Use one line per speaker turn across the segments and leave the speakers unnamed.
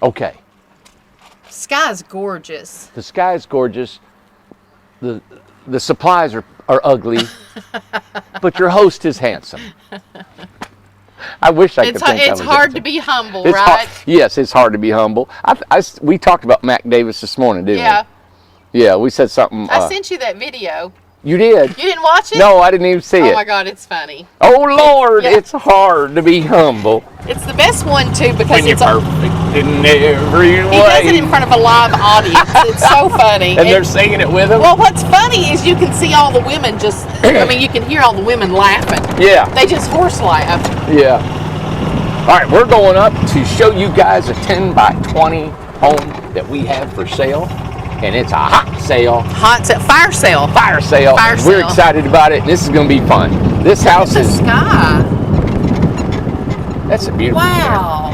Okay.
Sky's gorgeous.
The sky is gorgeous. The supplies are ugly, but your host is handsome. I wish I could think
It's hard to be humble, right?
Yes, it's hard to be humble. We talked about Mac Davis this morning, didn't we? Yeah, we said something.
I sent you that video.
You did?
You didn't watch it?
No, I didn't even see it.
Oh my God, it's funny.
Oh Lord, it's hard to be humble.
It's the best one too because
When you're perfect in every way.
He does it in front of a live audience. It's so funny.
And they're singing it with him?
Well, what's funny is you can see all the women just, you can hear all the women laughing.
Yeah.
They just horse laugh.
Yeah. All right, we're going up to show you guys a 10 by 20 home that we have for sale. And it's a hot sale.
Fire sale.
Fire sale. We're excited about it. And this is going to be fun. This house is.
The sky.
That's a beautiful.
Wow.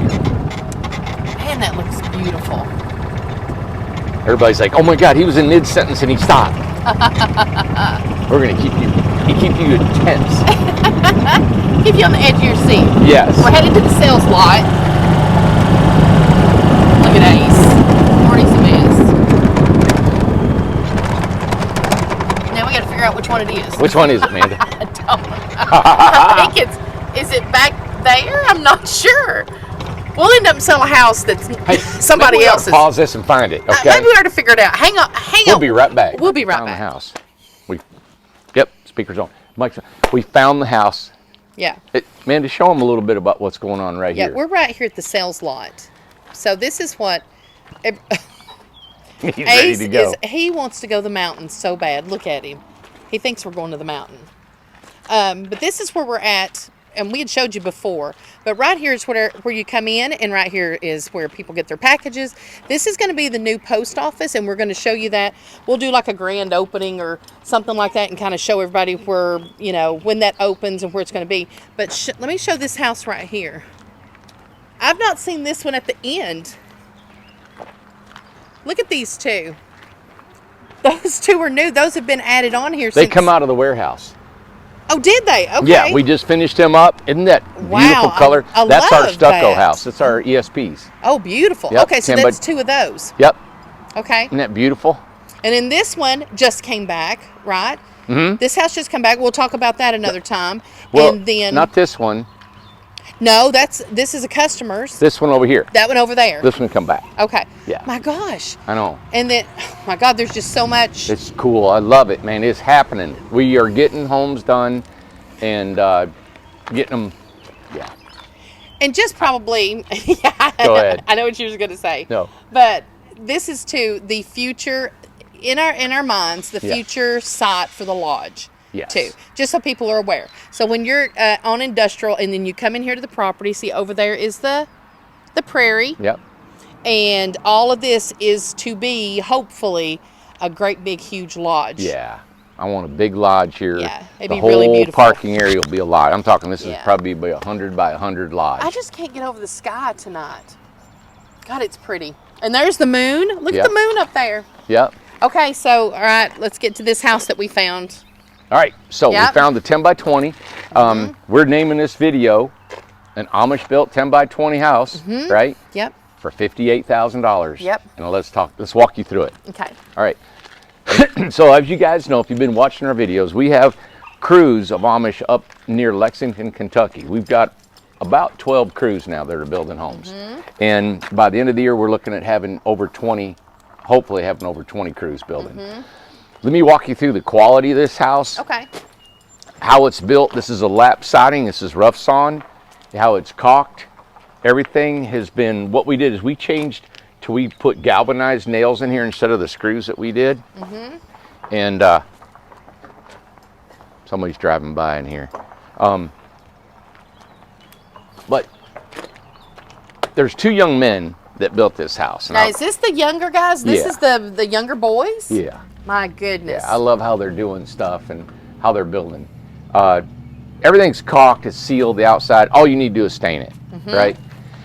Man, that looks beautiful.
Everybody's like, oh my God, he was in mid-sentence and he stopped. We're going to keep you intense.
Keep you on the edge of your seat.
Yes.
We're headed to the sales lot. Look at Ace. Morty's a mess. Now we got to figure out which one it is.
Which one is it, Amanda?
I don't know. I think is it back there? I'm not sure. We'll end up selling a house that's somebody else's.
Pause this and find it, okay?
Maybe we ought to figure it out. Hang on.
We'll be right back.
We'll be right back.
The house. Yep, speaker's on. Mike's on. We found the house.
Yeah.
Amanda, show them a little bit about what's going on here.
Yeah, we're right here at the sales lot. So this is what
He's ready to go.
He wants to go to the mountains so bad. Look at him. He thinks we're going to the mountain. But this is where we're at, and we had showed you before. But right here is where you come in, and right here is where people get their packages. This is going to be the new post office, and we're going to show you that. We'll do like a grand opening or something like that and kind of show everybody where, when that opens and where it's going to be. But let me show this house right here. I've not seen this one at the end. Look at these two. Those two are new. Those have been added on here.
They come out of the warehouse.
Oh, did they? Okay.
Yeah, we just finished them up. Isn't that beautiful color? That's our stucco house. That's our ESPs.
Oh, beautiful.
Yep,
okay, so that's two of those.
Yep.
Okay.
Isn't that beautiful?
And then this one just came back, right? Mm-hmm. This house just came back. We'll talk about that another time.
Well,
and then
not this one.
No, this is a customer's.
This one over here.
That one over there.
This one come back.
Okay.
Yeah.
My gosh.
I know.
And then, oh my God, there's just so much.
It's cool. I love it, man. It's happening. We are getting homes done and getting them, yeah.
And just probably, yeah,
Go ahead.
I know what you were going to say.
No.
But this is to the future, in our minds, the future site for the lodge.
Yes.
Too, just so people are aware. So when you're on industrial and then you come in here to the property, see over there is the prairie.
Yep.
And all of this is to be, hopefully, a great big huge lodge.
Yeah. I want a big lodge here.
Yeah, it'd
the
be
whole
really beautiful.
Parking area will be a lodge. I'm talking this is probably a 100 by 100 lodge.
I just can't get over the sky tonight. God, it's pretty. And there's the moon. Look at the moon up there.
Yep.
Okay, so, all right, let's get to this house that we found.
All right, so we found the 10 by 20. We're naming this video an Amish built 10 by 20 house, right?
Yep.
For $58,000.
Yep.
And let's walk you through it.
Okay.
All right. So as you guys know, if you've been watching our videos, we have crews of Amish up near Lexington, Kentucky. We've got about 12 crews now that are building homes. And by the end of the year, we're looking at having over 20, hopefully having over 20 crews building. Let me walk you through the quality of this house.
Okay.
How it's built. This is a lap siding. This is rough sawn. How it's caulked. Everything has been, what we did is we put galvanized nails in here instead of the screws that we did. And somebody's driving by in here. But there's two young men that built this house.
Now, is this the younger guys? This is the younger boys?
Yeah.
My goodness.
Yeah, I love how they're doing stuff and how they're building. Everything's caulked, it's sealed, the outside. All you need to do is stain it, right?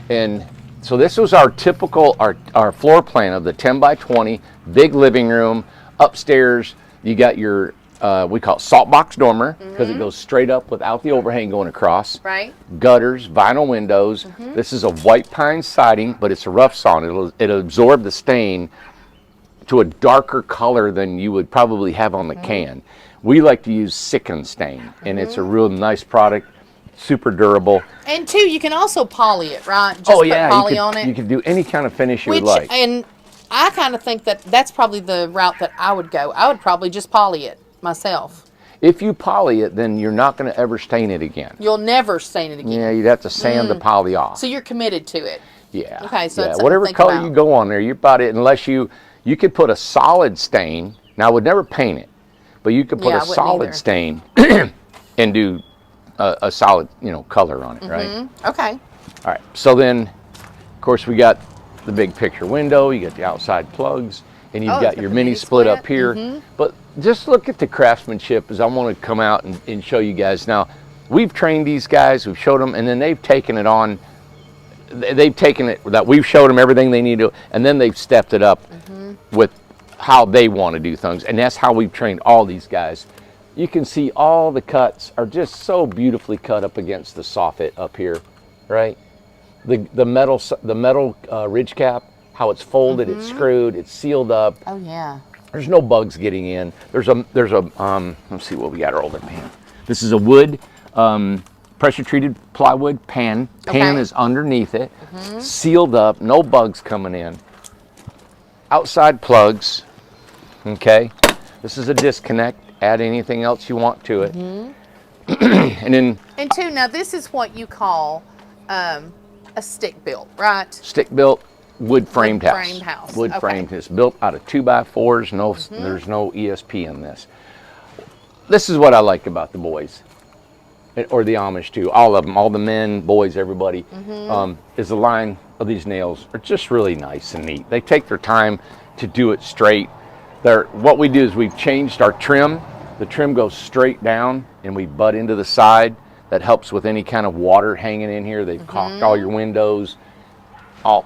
And so this was our typical, our floor plan of the 10 by 20, big living room. Upstairs, you got your we call it salt box dormer because it goes straight up without the overhang going across.
Right.
Gutters, vinyl windows. This is a white pine siding, but it's a rough sawn. It'll absorb the stain to a darker color than you would probably have on the can. We like to use Sicken stain, and it's a real nice product, super durable.
And two, you can also poly it, right? Just
Oh yeah,
put poly on it.
you can do any kind of finish you would like.
And I kind of think that that's probably the route that I would go. I would probably just poly it myself.
If you poly it, then you're not going to ever stain it again.
You'll never stain it again.
Yeah, you'd have to sand the poly off.
So you're committed to it.
Yeah.
Okay, so
yeah.
it's
Whatever
something to
color
think
you
about.
go on there, you're about it. Unless you could put a solid stain. Now I would never paint it, but you could put
Yeah, I
a
wouldn't
solid
either.
stain and do a solid, color on it, right?
Okay.
All right. So then, of course, we got the big picture window. You got the outside plugs, and you've got
the
your mini
mini
split up
split.
here. But just look at the craftsmanship. As I want to come out and show you guys now. We've trained these guys. We've showed them, and then they've taken it on. They've taken it that we've showed them everything they need to, and then they've stepped it up with how they want to do things, and that's how we've trained all these guys. You can see all the cuts are just so beautifully cut up against the soffit up here, right? The metal ridge cap, how it's folded, it's screwed, it's sealed up.
Oh yeah.
There's no bugs getting in. There's a let's see what we got our older pan. This is a wood pressure treated plywood pan. Pan
Okay.
is underneath it, sealed up, no bugs coming in. Outside plugs, okay. This is a disconnect. Add anything else you want to it. And then
And two, now this is what you call a stick built, right?
stick built wood framed house.
framed house,
Wood
okay.
framed. It's built out of 2x4s. No, there's no ESP in this. This is what I like about the boys, or the Amish too. All of them, all the men, boys, everybody. Is the line of these nails are just really nice and neat. They take their time to do it straight. What we do is we've changed our trim. The trim goes straight down, and we butt into the side. That helps with any kind of water hanging in here. They've caulked all your windows. So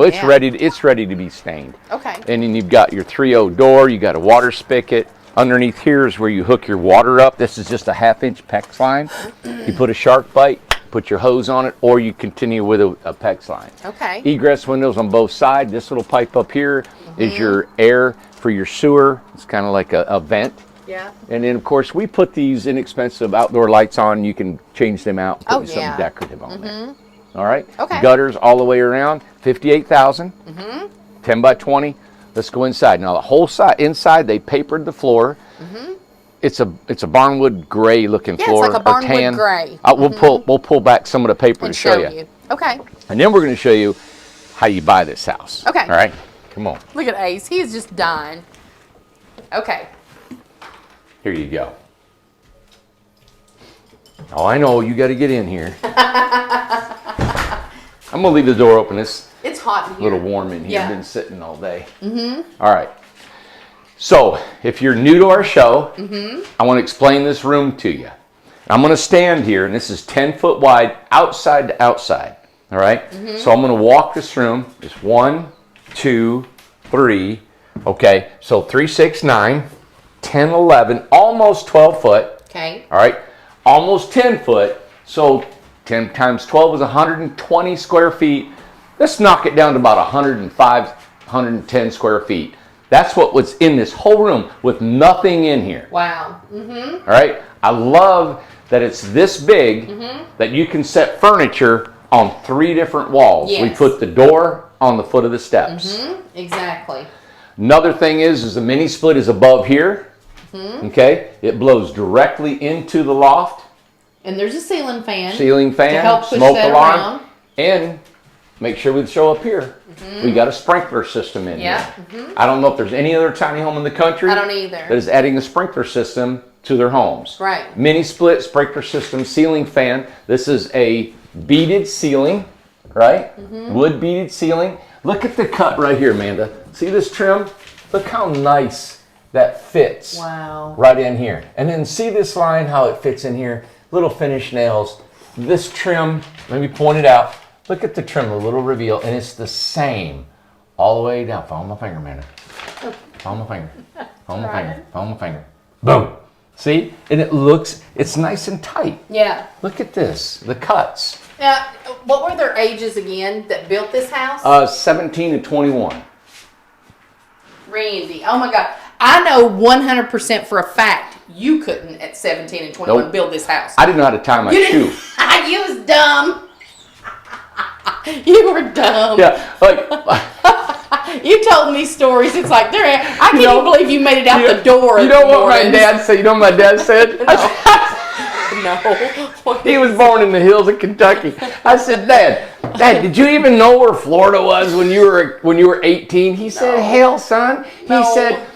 it's
yeah.
ready. It's ready to be stained.
Okay.
And then you've got your 3/0 door. You got a water spigot. Underneath here is where you hook your water up. This is just a 1/2-inch PEX line. You put a shark bite, put your hose on it, or you continue with a PEX line.
Okay.
Egress windows on both sides. This little pipe up here is your air for your sewer. It's kind of like a vent.
Yeah.
And then, of course, we put these inexpensive outdoor lights on. You can change them out, put something
yeah.
decorative on there. All right?
Okay.
Gutters all the way around, 58,000, 10x20. Let's go inside. Now, the whole side, inside, they papered the floor. It's a barnwood gray looking
Yeah,
floor.
it's like a
or
barnwood
tan.
gray.
We'll pull back some of the paper
And
to show
show
you.
you. Okay.
And then we're going to show you how you buy this house.
Okay.
All right? Come on.
Look at Ace. He is just dying. Okay.
Here you go. Oh, I know. You got to get in here. I'm going to leave the door open. It's
It's hot in
a
here.
little warm in here.
Yeah.
I've been sitting all day. All right. So, if you're new to our show, I want to explain this room to you. I'm going to stand here, and this is 10 foot wide, outside to outside. All right? So, I'm going to walk this room. It's 1, 2, 3. Okay. So, 3, 6, 9, 10, 11, almost 12 foot.
Okay.
All right. Almost 10 foot. So, 10 times 12 is 120 square feet. Let's knock it down to about 105, 110 square feet. That's what was in this whole room with nothing in here.
Wow.
All right. I love that it's this big that you can set furniture on 3 different walls. We
Yes.
put the door on the foot of the steps.
Exactly.
Another thing is the mini split is above here. Okay. It blows directly into the loft.
And there's a ceiling fan.
Ceiling fan,
to help push
smoke
that
alarm,
around.
and make sure we show up here. We got a sprinkler system in
Yeah.
here. I don't know if there's any other tiny home in the country
I don't either.
that is adding a sprinkler system to their homes.
Right.
Mini split, sprinkler system, ceiling fan. This is a beaded ceiling, right? Wood beaded ceiling. Look at the cut right here, Amanda. See this trim? Look how nice that fits.
Wow.
Right in here. And then see this line, how it fits in here. Little finish nails. This trim, let me point it out. Look at the trim, a little reveal, and it's the same all the way down. Follow my finger, Amanda. Follow my finger. Follow my finger. Follow my finger. boom. See? And it's nice and tight.
Yeah.
Look at this, the cuts.
Now, what were their ages again that built this house?
17 and 21.
Randy, oh my God. I know 100% for a fact you couldn't at 17 and 21
Nope.
build this house.
I didn't know how to tie my shoe.
You was dumb. You were dumb.
Yeah, like
you told me stories. It's like I can't even believe you made it out the door.
You know what my dad said? You know what my dad said?
No.
He was born in the hills of Kentucky. I said, Dad, did you even know where Florida was when you were 18? He said, hell, son.
No.
He said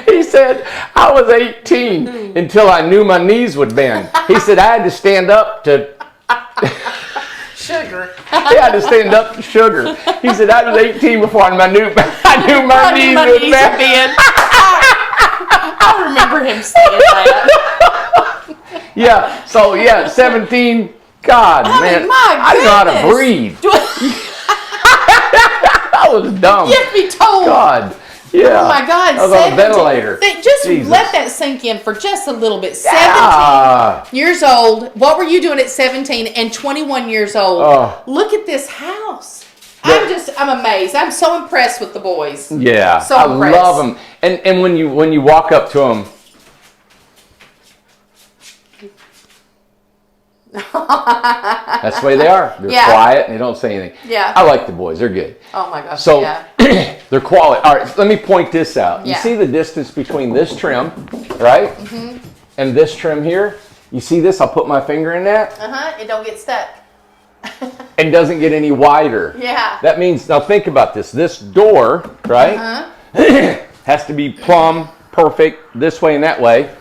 he said, I was 18 until I knew my knees would bend. He said, I had to stand up to
sugar.
He had to stand up to sugar. He said, I was 18 before I knew my knees would bend.
I remember him saying that.
Yeah, so 17. God, man. I didn't know how to breathe. I was dumb.
You have to be told.
God. Yeah.
Oh my God.
I was on a ventilator.
Just
Jesus.
let that sink in for just a little bit. 17 years old. What were you doing at 17 and 21 years old? Look at this house. I'm amazed. I'm so impressed with the boys.
Yeah.
So impressed.
I love them. And when you walk up to them, that's the way they are. They're quiet and they don't say anything.
Yeah.
I like the boys. They're good.
Oh my gosh.
So
yeah.
they're quality. All right, let me point this out. You
Yeah.
see the distance between this trim, right? Mm-hmm. And this trim here? You see this? I'll put my finger in that.
It don't get stuck.
And doesn't get any wider.
Yeah.
That means, now think about this. This door, right? Has to be plumb, perfect, this way and that way.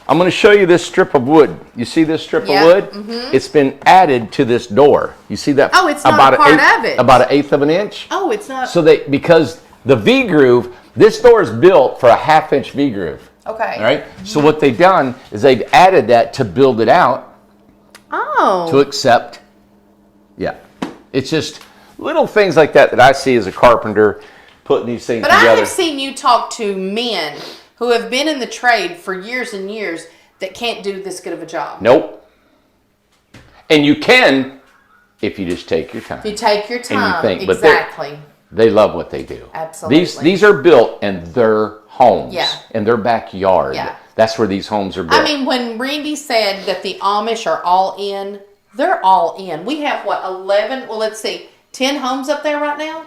I'm going to show you this strip of wood. You see this strip of wood? Mm-hmm. It's been added to this door. You see that?
Oh, it's not a part of it.
About 1/8 of an inch.
Oh, it's not.
So because the V-groove, this door is built for a 1/2 inch V-groove.
Okay.
All right? So what they've done is they've added that to build it out.
Oh.
To accept. Yeah. It's just little things like that I see as a carpenter putting these things together.
But I have seen you talk to men who have been in the trade for years and years that can't do this good of a job.
Nope. And you can if you just take your time.
If you take your time.
And you think,
exactly.
But they love what they do.
Absolutely.
These are built in their homes.
Yeah.
In their backyard.
Yeah.
That's where these homes are built.
I mean, when Randy said that the Amish are all in, they're all in. We have, 11, 10 homes up there right now?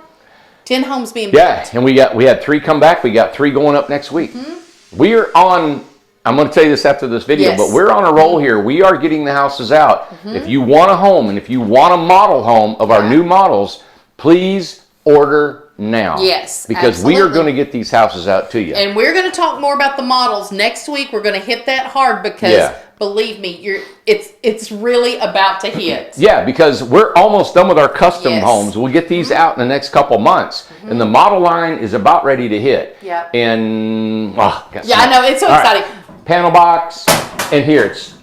10 homes being built.
Yeah, and we had 3 come back. We got 3 going up next week. Mm-hmm. We're on, I'm going to tell you this after this video, but we're on a roll here. We are getting the houses out. Mm-hmm. If you want a home and if you want a model home of our new models, please order now.
Yes,
because we are going to get these houses out to you.
And we're going to talk more about the models next week. We're going to hit that hard because believe me, it's really about to hit.
Yeah, because we're almost done with our custom homes. We'll get these out in the next couple months, and the model line is about ready to hit.
Yeah.
And
I know, it's so exciting.
Right. Panel box, and here it's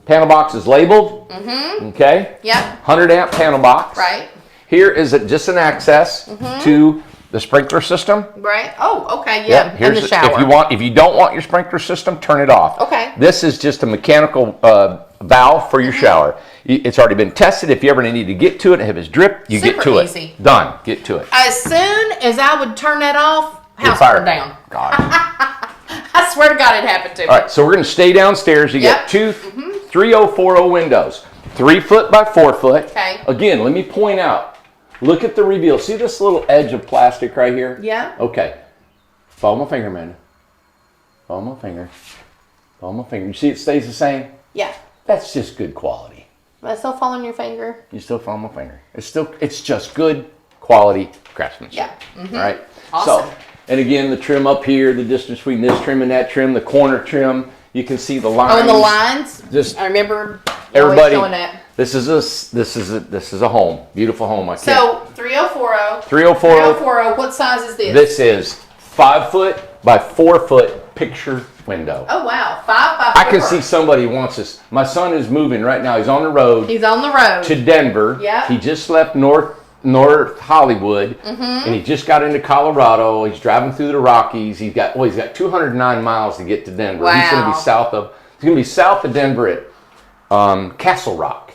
panel box is labeled. Mm-hmm. Okay.
Yeah.
100 amp panel box.
Right.
Here is just an access to the sprinkler system.
Right. Oh, okay. Yeah.
Here's
the shower.
If you don't want your sprinkler system, turn it off.
Okay.
This is just a mechanical valve for your shower. It's already been tested. If you ever need to get to it, if it's dripped, you get to
easy.
it. Done. Get to it.
As soon as I would turn that off, house burned down.
God.
I swear to God, it happened to me.
All right. So we're going to stay downstairs. You get 2 3040 windows, 3 foot by 4 foot.
Okay.
Again, let me point out. Look at the reveal. See this little edge of plastic right here?
Yeah.
Okay. Follow my finger, Amanda. Follow my finger. Follow my finger. You see it stays the same?
Yeah.
That's just good quality.
Am I still following your finger?
You still follow my finger. It's just good quality craftsmanship.
Yeah. Mm-hmm.
All right?
Awesome.
So, and again, the trim up here, the distance between this trim and that trim, the corner trim, you can see the lines.
Oh, and the lines?
Just
I remember
everybody
showing that.
This is a home. Beautiful home.
So 3040.
3040.
What size is this?
This is 5 foot by 4 foot picture window.
Oh wow, 5 by 4.
I can see somebody wants this. My son is moving right now. He's on the road.
He's on the road
to Denver.
Yeah.
He just left North North Hollywood, and he just got into Colorado. He's driving through the Rockies. He's got 209 miles to get to Denver.
Wow.
He's going to be south of Denver at Castle Rock.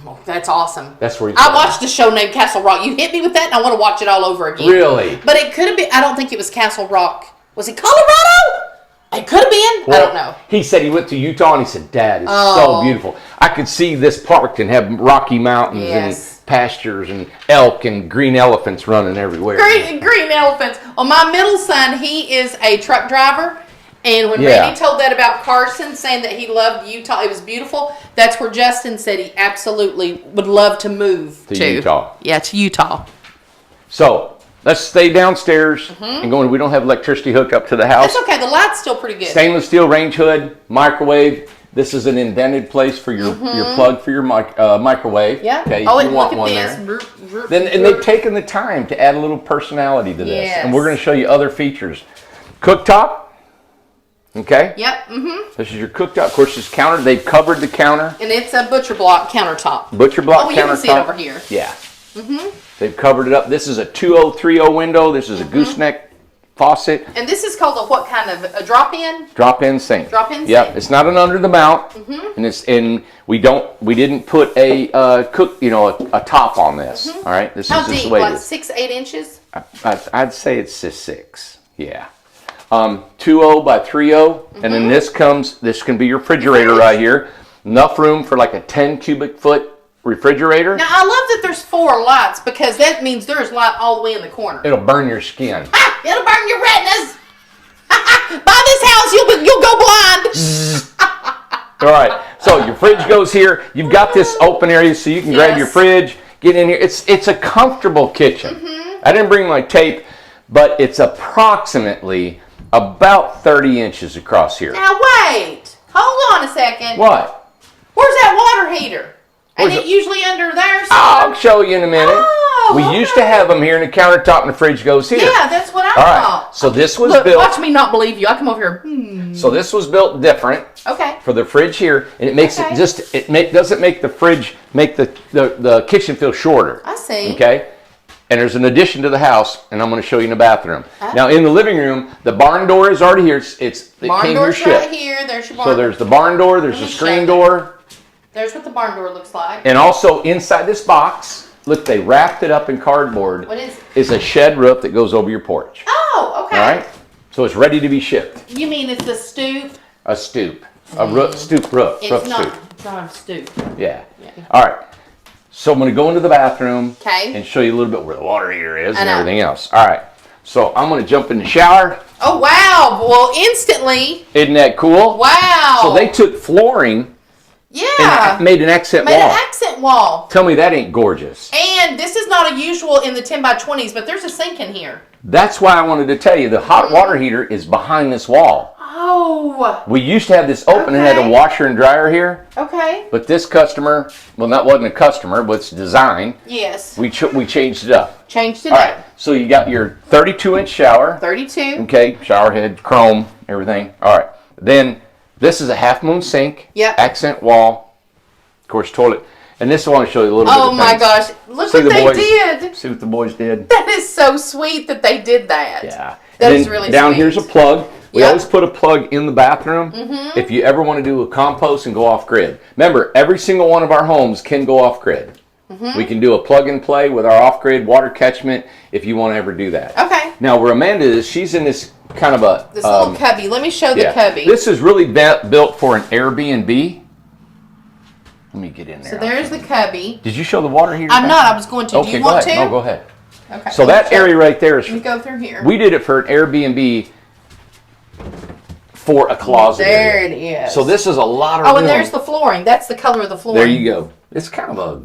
Oh, that's awesome.
That's where he's
I
going.
watched a show named Castle Rock. You hit me with that, and I want to watch it all over again.
Really?
But it could have been. I don't think it was Castle Rock. Was it Colorado? It could have been.
Well,
I don't know.
He said he went to Utah and he said, Dad, it's so beautiful. I could see this park and have Rocky Mountains and pastures and elk and green elephants running everywhere.
Green elephants. Well, my middle son, he is a truck driver. And when Randy told that about Carson, saying that he loved Utah, it was beautiful, that's where Justin said he absolutely would love to move to
Utah.
Yeah, to Utah.
So, let's stay downstairs and go in. We don't have electricity hooked up to the house.
That's okay. The light's still pretty good.
Stainless steel range hood, microwave. This is an invented place for your plug for your microwave.
Yeah.
Okay,
Oh,
you
and
want
look
one
at this.
there. And they've taken the time to add a little personality to this.
Yes.
And we're going to show you other features. Cooktop. Okay.
Yep.
This is your cooktop. Of course, this counter. They've covered the counter.
And it's a butcher block countertop.
Butcher block countertop.
Oh, you can see it over here.
Yeah. They've covered it up. This is a 2030 window. This is a gooseneck faucet.
And this is called a what kind of a drop-in?
Drop-in sink.
Drop-in sink.
Yep. It's not an under the mount, and we didn't put a a top on this. All right. This
How
is just
deep?
the way
Like
it is.
6, 8 inches?
I'd say it's a 6. Yeah. 2.0 by 3.0, and then this can be your refrigerator right here. Enough room for like a 10 cubic foot refrigerator.
Now, I love that there's 4 lights because that means there's light all the way in the corner.
It'll burn your skin.
It'll burn your retinas. Buy this house, you'll go blind.
All right, so your fridge goes here. You've got this open area so you can grab your fridge, get in here. It's a comfortable kitchen. I didn't bring my tape, but it's approximately about 30 inches across here.
Now wait, hold on a second.
What?
Where's that water heater? Ain't
Where's
it usually under there?
I'll show you in a minute.
Oh,
we used to have them here, and the countertop and the fridge goes here.
Yeah, that's what I
All right,
thought.
so this was
Look,
built.
watch me not believe you. I come over here.
So this was built different.
Okay.
For the fridge here, and it makes it just doesn't make the fridge make the kitchen feel shorter.
I see.
Okay. And there's an addition to the house, and I'm going to show you in the bathroom. Now, in the living room, the barn door is already here. It
Barn
came
door's
here
right
shipped.
here. There's your barn.
So there's the barn door. There's a screen door.
There's what the barn door looks like.
And also inside this box, look, they wrapped it up in cardboard.
What is it?
Is a shed roof that goes over your porch.
Oh, okay.
All right. So it's ready to be shipped.
You mean it's a stoop?
A stoop. A roof, stoop roof.
It's not.
Stoop.
It's not a stoop.
Yeah. All right. So I'm going to go into the bathroom
Okay.
and show you a little bit where the water heater is and
know.
everything else. All right. So I'm going to jump in the shower.
Oh, wow. Well, instantly.
Isn't that cool?
Wow.
So they took flooring
Yeah.
and made an accent
Made
wall.
an accent wall.
Tell me that ain't gorgeous.
And this is not a usual in the 10 by 20s, but there's a sink in here.
That's why I wanted to tell you the hot water heater is behind this wall.
Oh.
We used to have this open and had a washer and dryer here,
Okay.
but this customer, well, that wasn't a customer, but it's design.
Yes.
We changed it up.
Changed it
All
up.
right. So you got your 32-inch shower.
32.
Okay, shower head, chrome, everything. All right. Then this is a half moon sink.
Yep.
Accent wall. Of course, toilet. And this I want to show you a little bit
Oh
of
my
things.
gosh. Look
See
what
the
they
boys-
did.
See what the boys did?
That is so sweet that they did that.
Yeah.
That
And
is
then
really
down
sweet.
here's a plug. We
Yep.
always put a plug in the bathroom if you ever want to do a compost and go off grid. Remember, every single one of our homes can go off grid. We can do a plug and play with our off grid water catchment if you want to ever do that.
Okay.
Now, where Amanda is, she's in this kind of a
This little cubby. Let me show the cubby.
This is really built for an Airbnb. Let me get in there.
So there's the cubby.
Did you show the water heater?
I'm not. I was going to.
Okay,
Do you
go
want
ahead.
to?
No, go ahead.
Okay.
So that area right there
Let me
is.
go through here.
We did it for an Airbnb for a closet
There
area.
it is.
So this is a lot of
Oh,
room.
and there's the flooring. That's the color of the flooring.
There you go. It's kind of a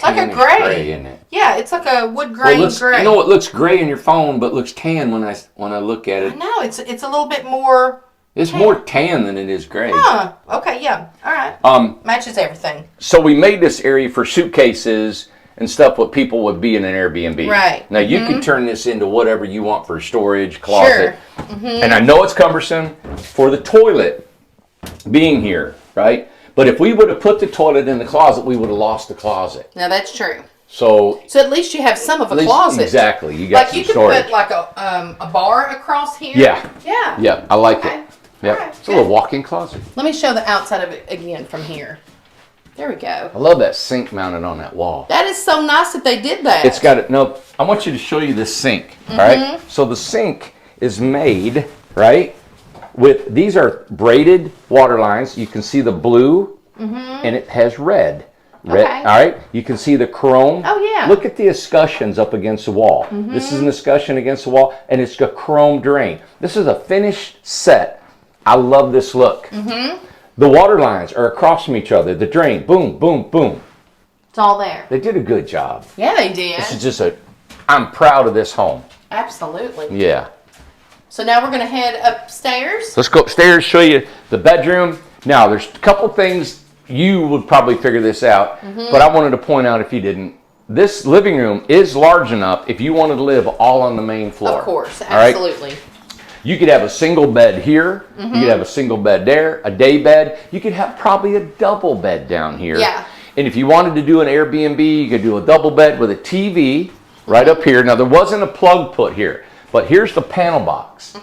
like a
tannish
gray.
isn't it?
Yeah, it's like a wood
Well,
grain
it looks,
gray.
you know, it looks gray in your phone, but looks tan when I look at it.
No, it's a little bit more.
It's more tan than it is gray.
Huh. Okay. Yeah. All right. Matches everything.
So we made this area for suitcases and stuff what people would be in an Airbnb.
Right.
Now you can turn this into whatever you want for storage, closet.
Sure.
And I know it's cumbersome for the toilet being here, right? But if we would have put the toilet in the closet, we would have lost the closet.
Now that's true.
So
at least you have some of a closet.
Exactly. You got some
you could
storage.
put like a bar across here.
Yeah.
Yeah.
Yeah, I like it. Yeah.
Right,
It's a little walk-in closet.
Let me show the outside of it again from here. There we go.
I love that sink mounted on that wall.
That is so nice that they did that.
It's got it. No, I want you to show you this sink. All right. So the sink is made right with these are braided water lines. You can see the blue, and it has red. Red.
Okay.
All right. You can see the chrome.
Oh yeah.
Look at the escutcheons up against the wall. This is an escutcheon against the wall, and it's a chrome drain. This is a finished set. I love this look. The water lines are across from each other. The drain, boom, boom, boom.
It's all there.
They did a good job.
Yeah, they did.
This is just I'm proud of this home.
Absolutely.
Yeah.
So now we're going to head upstairs.
Let's go upstairs, show you the bedroom. Now, there's a couple things you would probably figure this out, but I wanted to point out if you didn't. This living room is large enough if you wanted to live all on the main floor.
Of course,
all right?
absolutely.
You could have a single bed here. You could have a single bed there, a day bed. You could have probably a double bed down here.
Yeah.
And if you wanted to do an Airbnb, you could do a double bed with a TV right up here. Now, there wasn't a plug put here, but here's the panel box.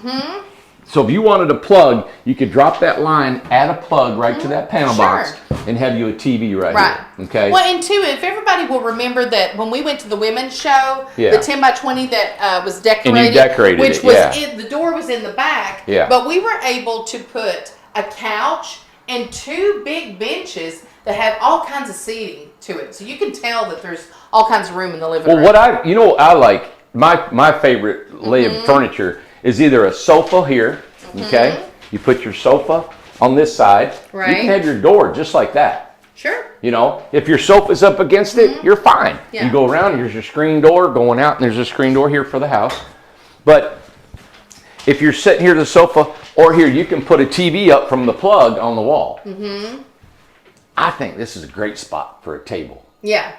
So if you wanted a plug, you could drop that line, add a plug right to that panel box, and have you a TV right here. Okay.
Well, and two, if everybody will remember that when we went to the women's show,
Yeah.
the 10x20 that was decorated,
And you decorated
which
it,
was
yeah.
the door was in the back,
Yeah.
but we were able to put a couch and two big benches that have all kinds of seating to it, so you can tell that there's all kinds of room in the living room.
Well, what I like, my favorite lay of furniture is either a sofa here, okay? You put your sofa on this side.
Right.
You can have your door just like that.
Sure.
You know, if your sofa's up against it, you're fine.
Yeah.
You go around, here's your screen door going out, and there's a screen door here for the house. But if you're sitting here at the sofa, or here, you can put a TV up from the plug on the wall. I think this is a great spot for a table.
Yeah.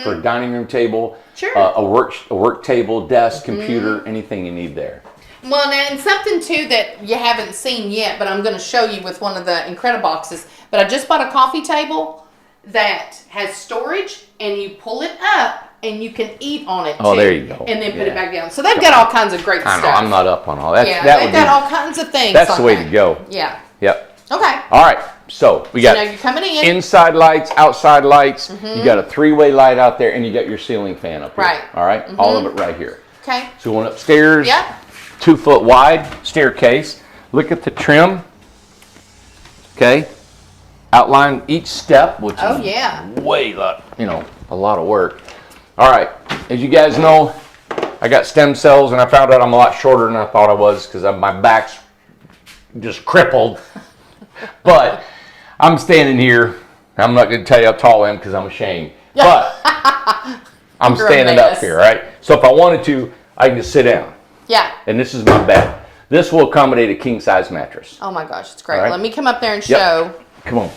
For a dining room table,
Sure.
a work table, desk, computer, anything you need there.
Well, now, and something too that you haven't seen yet, but I'm going to show you with one of the Incrediboxes. But I just bought a coffee table that has storage, and you pull it up, and you can eat on it.
Oh,
too,
there you go.
and then put
Yeah.
it back down. So they've got all kinds of great
I
stuff.
know, I'm not up on all that.
Yeah,
that
they've
would
got
be,
all kinds of things.
that's
like
the way
that.
to go.
Yeah.
Yep.
Okay.
All right. So we got
now you're coming in.
inside lights, outside lights. You got a three-way light out there, and you got your ceiling fan up here.
Right.
All right. All of it right here.
Okay.
So going upstairs.
Yep.
2 foot wide staircase. Look at the trim. Okay. Outline each step, which
Oh,
is
yeah.
way lot, a lot of work. All right. As you guys know, I got stem cells, and I found out I'm a lot shorter than I thought I was because my back's just crippled. But I'm standing here. I'm not going to tell you how tall I am because I'm ashamed. But I'm
You're a
standing up
mess.
here, right? So if I wanted to, I can just sit down.
Yeah.
And this is my bed. This will accommodate a king-size mattress.
Oh my gosh, it's great.
All right.
Let me come up there and
Yep.
show.
Come on.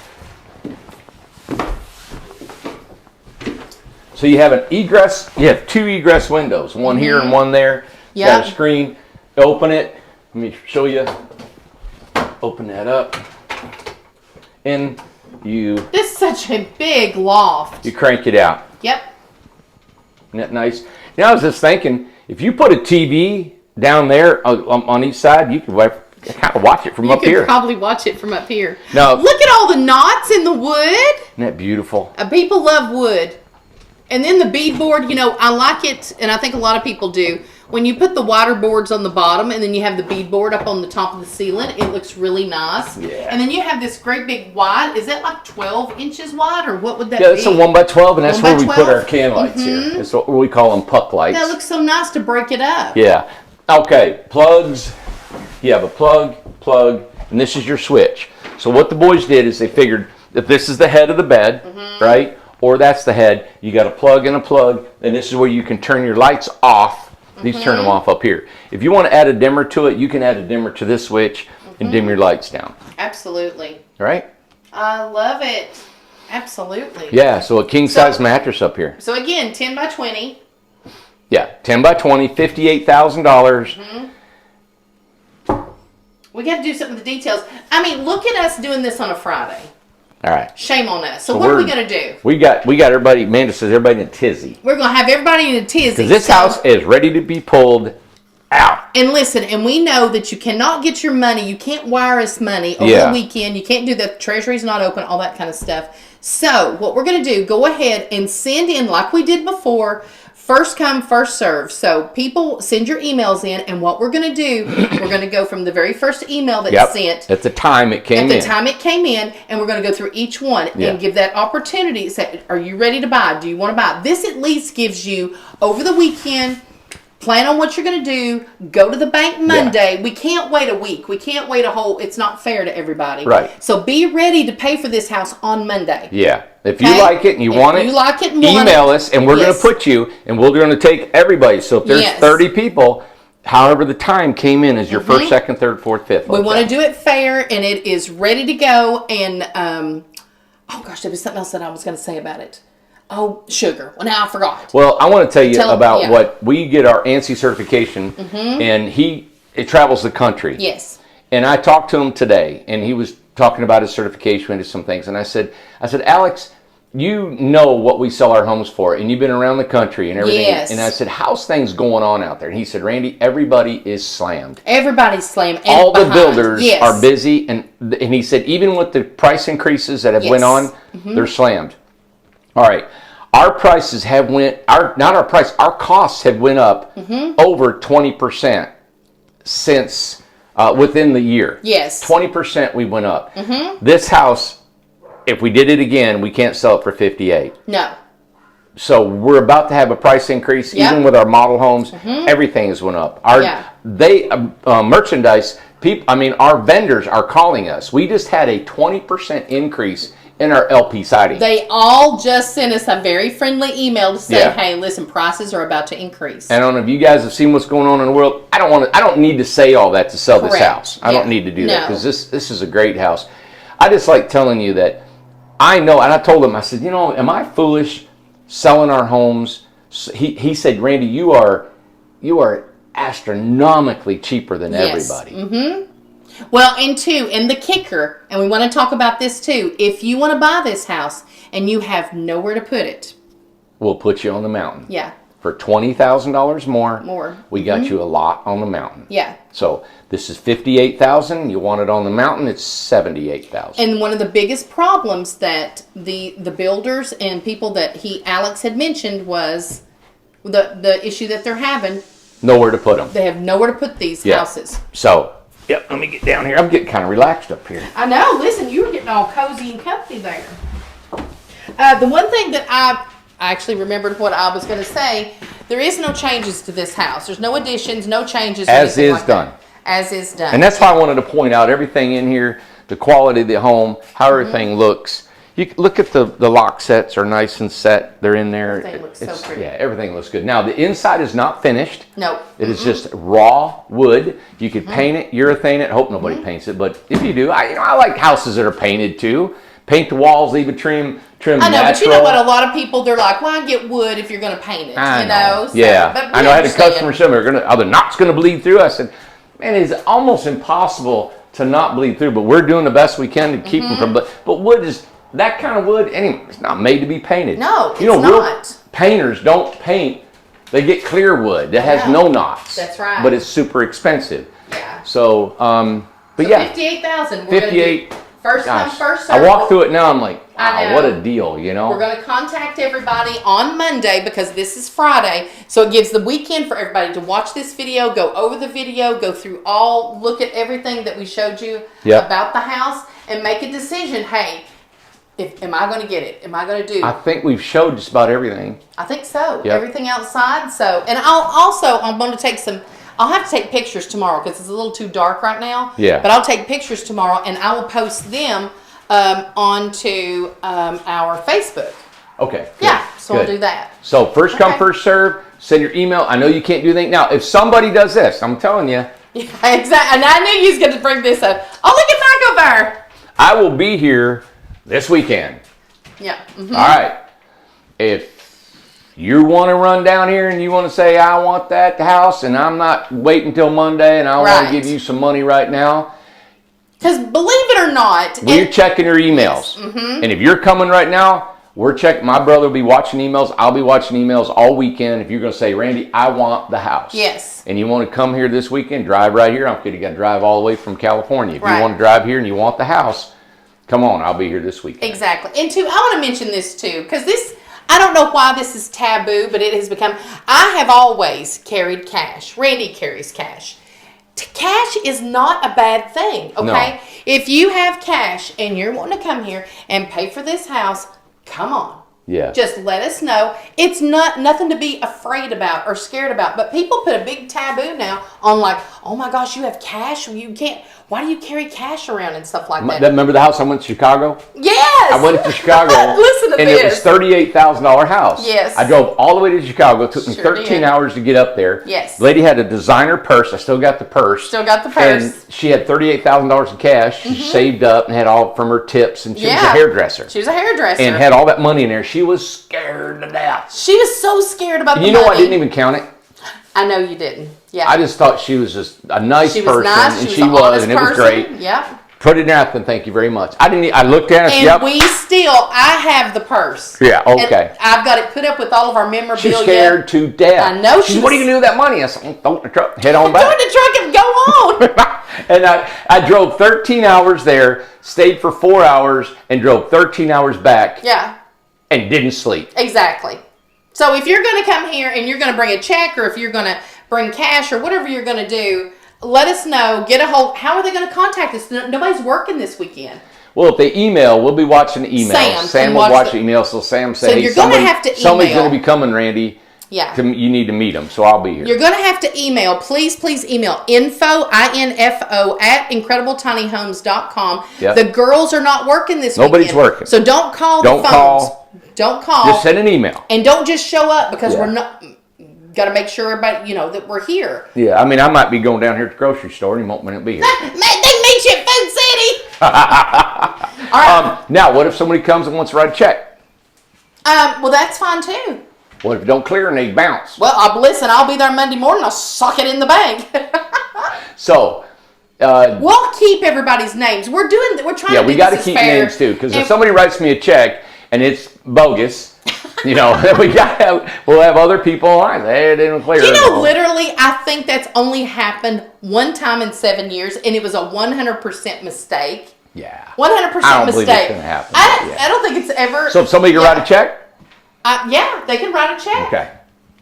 So you have an egress. You have 2 egress windows, one here and one there. You got a
Yep.
screen. Open it. Let me show you. Open that up. And you
This is such a big loft.
crank it out.
Yep.
Isn't that nice? Now I was just thinking, if you put a TV down there on each side, you can kind of watch it from up
You
here.
could probably watch it from up here.
Now-
Look at all the knots in the wood.
Isn't that beautiful?
People love wood. And then the beadboard, I like it, and I think a lot of people do. When you put the water boards on the bottom and then you have the beadboard up on the top of the ceiling, it looks really nice.
Yeah.
And then you have this great big wide. Is that like 12 inches wide, or what would that
Yeah,
be?
it's a 1x12, and that's
1
where
by
we
12?
put our can lights here. That's what we call them puck lights.
That looks so nice to break it up.
Yeah. Okay, plugs. You have a plug, and this is your switch. So what the boys did is they figured if this is the head of the bed, right, or that's the head, you got a plug and a plug, and this is where you can turn your lights off. These turn them off up here. If you want to add a dimmer to it, you can add a dimmer to this switch and dim your lights down.
Absolutely.
All right?
I love it. Absolutely.
Yeah, so a king-size mattress up here.
So again, 10x20.
Yeah, 10x20, $58,000.
We got to do something with the details. I mean, look at us doing this on a Friday.
All right.
Shame on us. So what are we going to do?
We got everybody, Amanda says everybody in a tizzy.
We're going to have everybody in a tizzy.
Because this house is ready to be pulled out.
And listen, and we know that you cannot get your money. You can't wire us money over the weekend. You can't do the treasury's not open, all that kind of stuff. So what we're going to do, go ahead and send in like we did before. First come, first serve. So people send your emails in, and what we're going to do, we're going to go from the very first email that's sent.
At the time it came in.
At the time it came in, and we're going to go through each one and give that opportunity. Say, are you ready to buy? Do you want to buy? This at least gives you, over the weekend, plan on what you're going to do. Go to the bank Monday. We can't wait a week. We can't wait a whole, it's not fair to everybody.
Right.
So be ready to pay for this house on Monday.
Yeah. If you like it and you want it,
email
us, and we're going to put you, and we're going to take everybody. So if there's 30 people, however the time came in is your first, second, third, fourth, fifth.
We want to do it fair, and it is ready to go. And, oh gosh, there was something else that I was going to say about it. Oh, sugar. Well, now I forgot.
Well, I want to tell you about what we get our ANSI certification, and it travels the country.
Yes.
And I talked to him today, and he was talking about his certification and some things. And I said, Alex, you know what we sell our homes for, and you've been around the country and everything.
Yes.
And I said, how's things going on out there? And he said, Randy, everybody is slammed.
Everybody's slammed. And
all the builders are busy, and he said, even with the price increases that have went on, they're slammed. All right, our prices have our costs have went up over 20% since within the year.
Yes.
20% we went up. This house, if we did it again, we can't sell it for $58,000. No. So we're about to have a price increase, even with our model homes. Everything has went up. Merchandise, our vendors are calling us. We just had a 20% increase in our LP siding.
They all just sent us a very friendly email to say, hey, listen, prices are about to increase.
And I don't know if you guys have seen what's going on in the world. I don't need to say all that to sell this house. I don't need to do that, because this is a great house. I just like telling you that I know, and I told him, I said, am I foolish selling our homes? He said, Randy, you are astronomically cheaper than everybody.
Well, and the kicker, and we want to talk about this too, if you want to buy this house and you have nowhere to put it,
we'll put you on the mountain.
Yeah.
For $20,000 more. We got you a lot on the mountain. Yeah. So this is $58,000. You want it on the mountain, it's $78,000.
And one of the biggest problems that the builders and people that Alex had mentioned was the issue that they're having.
Nowhere to put them.
They have nowhere to put these houses.
So, let me get down here. I'm getting kind of relaxed up here.
I know. Listen, you were getting all cozy and comfy there. The one thing that I actually remembered what I was going to say, there is no changes to this house. There's no additions, no changes.
As is done.
As is done.
And that's why I wanted to point out everything in here, the quality of the home, how everything looks. You look at the lock sets are nice and set. They're in there.
Everything looks so pretty.
Yeah, everything looks good. Now, the inside is not finished.
No.
It is just raw wood. You could paint it, urethane it. Hope nobody paints it, but if you do, I like houses that are painted too. Paint the walls, leave a trim
I know,
natural.
but you know what? A lot of people, they're like, why get wood if you're going to paint it?
I know.
So,
yeah. I know. I had a customer say, the knot's going to bleed through. I said, man, it's almost impossible to not bleed through, but we're doing the best we can to keep them from. But wood is, that kind of wood, anyway, it's not made to be painted.
No, it's
real
not.
Painters don't paint. They get clear wood that has no knots.
That's right.
But it's super expensive.
Yeah.
So, but
yeah. $58,000.
58.
First come, first serve.
I walk through it now, I'm like, wow, what a deal,
We're going to contact everybody on Monday because this is Friday. So it gives the weekend for everybody to watch this video, go over the video, go through look at everything that we showed you about the house, and make a decision. Hey, am I going to get it? Am I going to do?
I think we've showed just about everything.
I think so. Yep. Everything outside. So, and I'm going to take I'll have to take pictures tomorrow because it's a little too dark right now.
Yeah.
But I'll take pictures tomorrow and I will post them onto our Facebook.
Okay. Good,
yeah. So I'll do that.
So first come, first serve. Send your email. I know you can't do anything. Now, if somebody does this, I'm telling you.
Yeah, exactly. And I knew you was going to bring this up. Oh, look at Mike over there.
I will be here this weekend.
Yeah.
All right. If you want to run down here and you want to say, I want that house, and I'm not waiting until Monday and I want to give you some money right now,
Because believe it or not,
we're checking your emails.
Yes.
And if you're coming right now, we're checking. My brother will be watching emails. I'll be watching emails all weekend. If you're going to say, Randy, I want the house.
Yes.
And you want to come here this weekend, drive right here. I'm kidding. You got to drive all the way from California. If
Right.
you want to drive here and you want the house, come on. I'll be here this weekend.
Exactly. And two, I want to mention this too, because this, I don't know why this is taboo, but it has become, I have always carried cash. Randy carries cash. Cash is not a bad thing, okay?
No.
If you have cash and you're wanting to come here and pay for this house, come on.
Yeah.
Just let us know. It's nothing to be afraid about or scared about. But people put a big taboo now on like, oh my gosh, you have cash? You can't. Why do you carry cash around and stuff like that?
Remember the house I went to Chicago?
Yes.
I went to Chicago.
Listen to
and
this.
it was $38,000 house.
Yes.
I drove all the way to Chicago. It took me
Sure
13
did.
hours to get up there.
Yes.
The lady had a designer purse. I still got the purse.
Still got the purse.
And she had $38,000 in cash. She saved up and had all from her tips. And she was a hairdresser.
She was a hairdresser.
And had all that money in there. She was scared to death.
She was so scared about
And
the
you know
money.
what? I didn't even count it.
I know you didn't. Yeah.
I just thought she was just a nice
she
person.
was nice.
And
She was an honest
and it was
person.
great.
Yep.
Put it in there, and thank you very much. I looked at it.
And
Yep.
I have the purse.
Yeah, okay.
And I've got it put up with all of our memorabilia.
She's scared to death.
I know
She
she
said, what are you
was-
going to do with that money? I said, throw it in the truck, head on
Go in
back.
the truck and go on.
And I drove 13 hours there, stayed for 4 hours, and drove 13 hours back,
Yeah,
and didn't sleep.
exactly. So if you're going to come here and you're going to bring a check, or if you're going to bring cash, or whatever you're going to do, let us know. Get a hold. How are they going to contact us? Nobody's working this weekend.
Well, if they email, we'll be watching the emails. Sam will watch the emails, so Sam say,
So
hey,
you're gonna have to
somebody's
email.
going to be coming, Randy.
Yeah.
You need to meet them, so I'll be here.
You're going to have to email. Please email info, INFO, at incredibletinyhomes.com.
Yep.
The girls are not working this
Nobody's
weekend.
working.
So don't call
Don't
the phones.
call.
Don't call.
Just send an email.
And don't just show up because
Yeah.
we're not. Got to make sure everybody, that we're here.
Yeah, I mean, I might be going down here to the grocery store, and you won't be here.
They meet you at Food City. All right.
Now, what if somebody comes and wants to write a check?
Well, that's fine too.
What if it don't clear and they bounce?
Well, listen, I'll be there Monday morning. I'll suck it in the bank.
So,
We'll keep everybody's names. We're trying to
yeah,
do
we got to
this
keep
as fair.
names too, because if
And-
somebody writes me a check and it's bogus, then we'll have other people on. They didn't clear.
Literally, I think that's only happened one time in 7 years, and it was a 100% mistake.
Yeah.
100%
I don't
mistake.
believe it's gonna happen.
I don't think it's ever.
So if somebody can write a check?
Yeah, they can write a check.
Okay.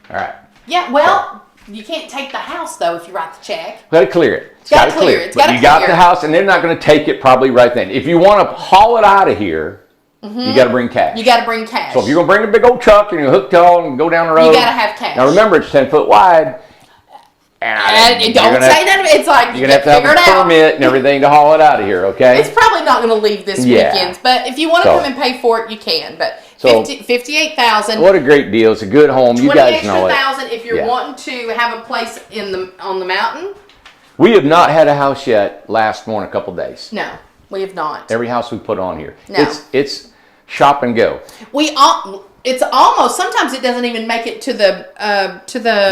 All right.
Yeah, well, you can't take the house though if you write the check.
Got to clear it. It's
Gotta
gotta
clear it. It's
But
gotta
you got
clear.
the house, and they're not going to take it probably right then. If you want to haul it out of here, you got to bring cash.
You got to bring cash.
So if you're going to bring a big old truck and you hook it all and go down the road,
you got to have cash.
Now remember, it's 10 foot wide.
And
you're
don't
gonna
say that. It's like
You're going to have
figure
a
it out.
permit and everything to haul it out of here, okay?
It's probably not going to leave this
Yeah.
weekend, but if you want to
So-
come and pay for it, you can. But
So-
58,000.
What a great deal. It's a good home. You
20
guys know it.
extra thousand if you're
Yeah.
wanting to have a place on the mountain.
We have not had a house yet last more than a couple days.
No, we have not.
Every house we put on here.
No.
It's shop and go.
It's almost sometimes it doesn't even make it to the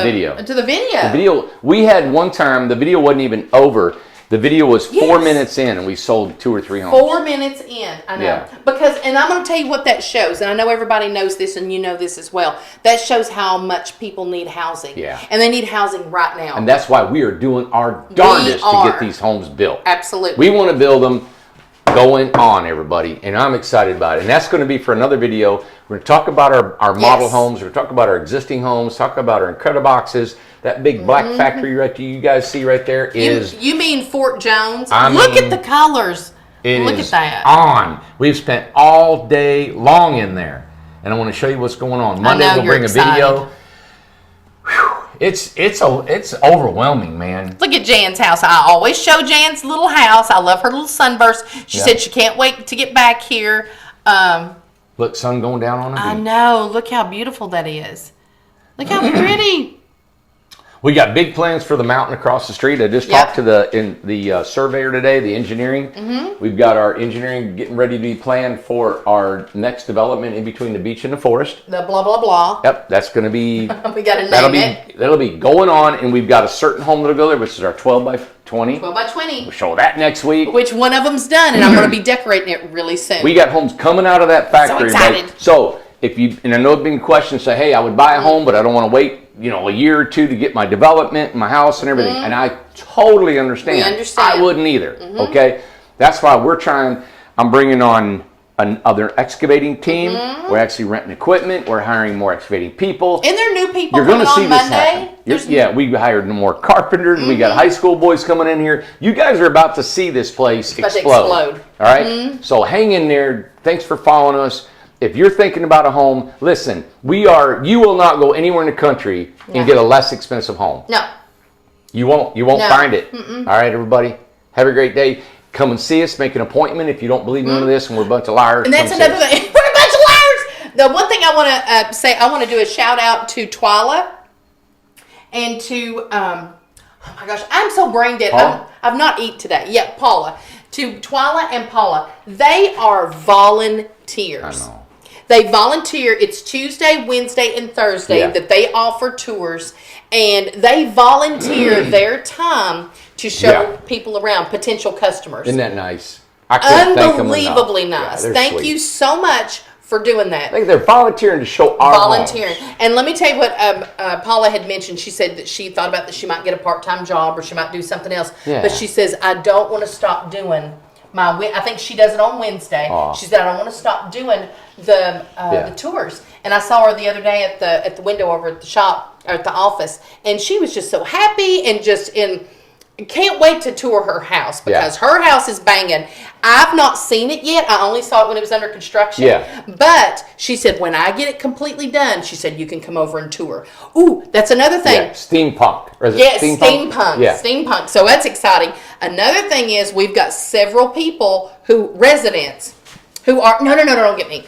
Video.
To the video.
The video, we had one time, the video wasn't even over. The video was 4
Yes.
minutes in and we sold 2 or 3 homes.
4 minutes in, I know.
Yeah.
And I'm going to tell you what that shows, and I know everybody knows this, and you know this as well. That shows how much people need housing.
Yeah.
And they need housing right now.
And that's why we are doing our darndest to
are.
get these homes built.
Absolutely.
We want to build them going on, everybody, and I'm excited about it. And that's going to be for another video. We're going to talk about our model
Yes.
homes. We're going to talk about our existing homes, talk about our Incrediboxes. That big black factory right there, you guys see right there is
You mean Fort Jones?
I
Look
mean,
at the colors.
it
Look
is
at that.
on. We've spent all day long in there, and I want to show you what's going on. Monday
know
we'll
you're
bring a
excited.
video. Whew. It's overwhelming, man.
Look at Jan's house. I always show Jan's little house. I love her little sunburst. She
Yeah.
said she can't wait to get back here.
Look, sun going down on the
I
beach.
know. Look how beautiful that is. Look how pretty.
We got big plans for the mountain across the street. I just
Yep.
talked to the surveyor today, the engineering. We've got our engineering getting ready to be planned for our next development in between the beach and the forest.
The blah, blah, blah.
Yep, that's going to be
We got to
that'll
name it.
be going on, and we've got a certain home that'll go there, which is our 12 by 20.
12 by 20.
We'll show that next week.
Which one of them's done, and I'm going to be decorating it really soon.
We got homes coming out of that factory.
So excited.
So if you, and I know there've been questions say, hey, I would buy a home, but I don't want to wait, a year or two to get my development, my house and everything. And I totally understand.
We understand.
I wouldn't either. Okay. That's why I'm bringing on another excavating team. We're actually renting equipment. We're hiring more excavating people.
And there are new people
You're going to see
on
this
Monday.
happen. Yeah, we hired more carpenters. We got high school boys coming in here. You guys are about to see this place explode. All right? So hang in there. Thanks for following us. If you're thinking about a home, listen, you will not go anywhere in the country and get a less expensive home.
No.
You won't find it. All right, everybody. Have a great day. Come and see us. Make an appointment if you don't believe none of this and we're a bunch of liars.
And that's another thing. We're a bunch of liars. The one thing I want to say, I want to do a shout out to Twyla and to, oh my gosh, I'm so brain dead. I've not eaten today. Yeah, Paula. To Twyla and Paula. They are volunteers.
I know.
They volunteer. It's Tuesday, Wednesday, and Thursday that they offer tours. And they volunteer their time to show people around, potential customers.
Isn't that nice? I couldn't thank them enough.
Unbelievably nice.
Yeah,
thank
sweet.
you so much for doing that.
I think they're volunteering to show our
Volunteering.
homes.
And let me tell you what Paula had mentioned. She said that she thought about that she might get a part-time job or she might do something else.
Yeah.
But she says, I don't want to stop doing I think she does it on Wednesday. She said, I don't want to stop doing the tours. And I saw her the other day at the window over at the shop or at the office, and she was just so happy and can't wait to tour her house because her house is banging. I've not seen it yet. I only saw it when it was under construction.
Yeah.
But she said, when I get it completely done, she said, you can come over and tour. Ooh, that's another thing.
Yeah, steampunk. Or is it
steampunk.
Yeah.
Steampunk. So that's exciting. Another thing is we've got several people residents who are, no, don't get me.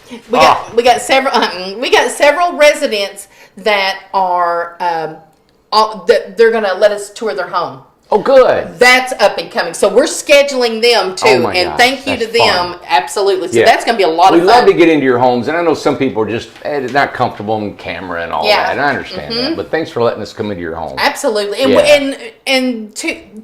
We got several residents that are, that they're going to let us tour their home.
Oh, good.
That's up and coming. So we're scheduling them too.
Oh my
and
gosh,
thank you to them.
fun.
Absolutely. So that's going to be a lot of fun.
We love to get into your homes, and I know some people are just not comfortable on camera and all that. And I understand that. But thanks for letting us come into your home.
Absolutely. And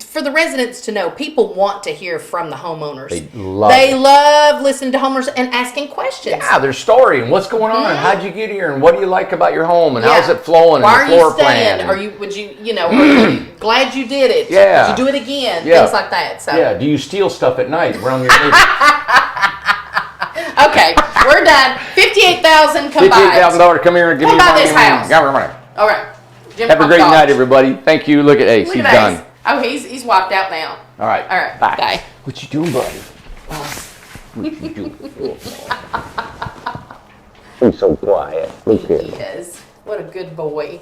for the residents to know, people want to hear from the homeowners. They love listening to homeowners and asking questions.
Yeah, their story and what's going on and how'd you get here and what do you like about your home and how's it flowing
Why
and the floor plan.
Are you glad you did it?
Yeah.
Would you do it again?
Yeah.
Things like that. So
yeah. Do you steal stuff at night around your neighbors?
Okay, we're done. $58,000 combined.
$58,000. Come here and give me
buy
money.
this house.
Got my money.
All right.
Have a great night, everybody. Thank you. Look at Ace.
Look
He's
at
done.
Ace. Oh, he's wiped out now.
All right.
All right.
Bye.
Bye.
What you doing, buddy? What you doing? He's so quiet. Look at him.
He is. What a good boy.